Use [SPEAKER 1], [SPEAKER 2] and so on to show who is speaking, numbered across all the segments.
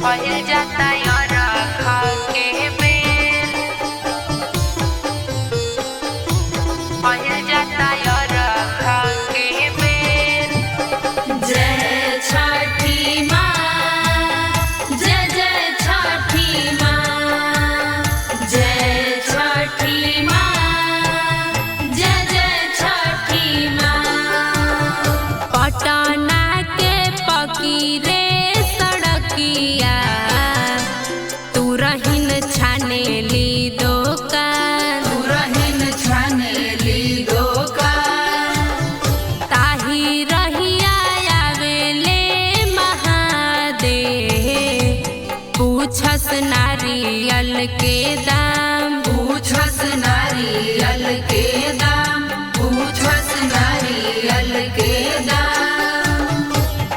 [SPEAKER 1] भइल जाता अरघा के बेर, भइल जाता अरघा के बेर।
[SPEAKER 2] जय छठी माँ, जय जय छठी माँ, जय छठी माँ, जय जय छठी माँ।
[SPEAKER 1] पटना के पकीरे सड़किया तू रहिन छानेली दोकान,
[SPEAKER 2] तू रहिन छानेली दोकान।
[SPEAKER 1] ताही रहिया आवेले महादेव, पूछस नारियल के दाम,
[SPEAKER 2] पूछस नारियल के दाम, पूछस नारियल के दाम।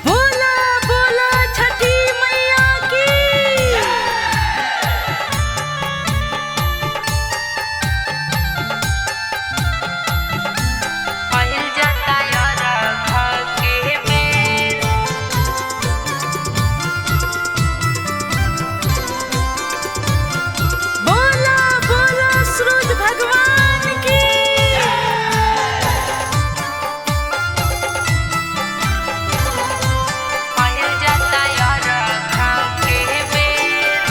[SPEAKER 1] बोला बोला छठी मैया की। भइल जाता अरघा के बेर, बोला बोला सूरज भगवान की। भइल जाता अरघा के बेर,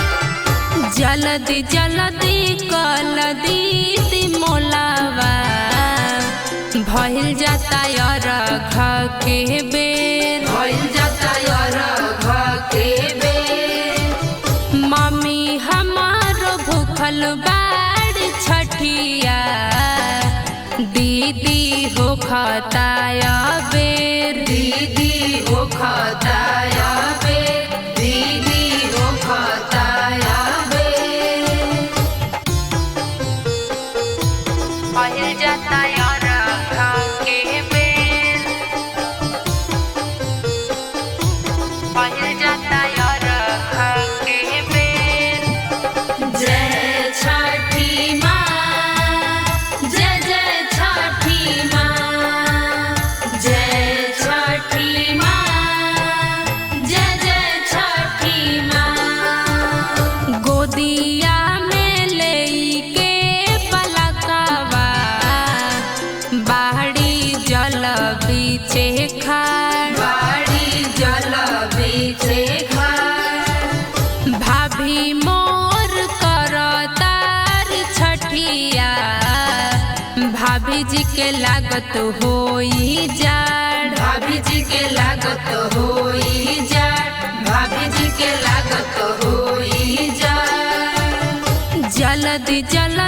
[SPEAKER 1] जल्दी जल्दी कल दीदी मोलावा, भइल जाता अरघा के बेर।
[SPEAKER 2] भइल जाता अरघा के बेर।
[SPEAKER 1] मम्मी हमारो भूखल बाड़ छठिया, दीदी हो खताया बेर,
[SPEAKER 2] दीदी हो खताया बेर, दीदी हो खताया बेर।
[SPEAKER 1] भइल जाता अरघा के बेर, भइल जाता अरघा के बेर।
[SPEAKER 2] जय छठी माँ, जय जय छठी माँ, जय छठी माँ, जय जय छठी माँ।
[SPEAKER 1] गोदिया में लेके पलकवा, बाहरी जल बीचे खाड़,
[SPEAKER 2] बाड़ी जल बीचे खाड़।
[SPEAKER 1] भाभी मोर करतार छठिया, भाभी जी के लागत होई जाड़,
[SPEAKER 2] भाभी जी के लागत होई जाट, भाभी जी के लागत होई जाट।
[SPEAKER 1] जल्दी जल्दी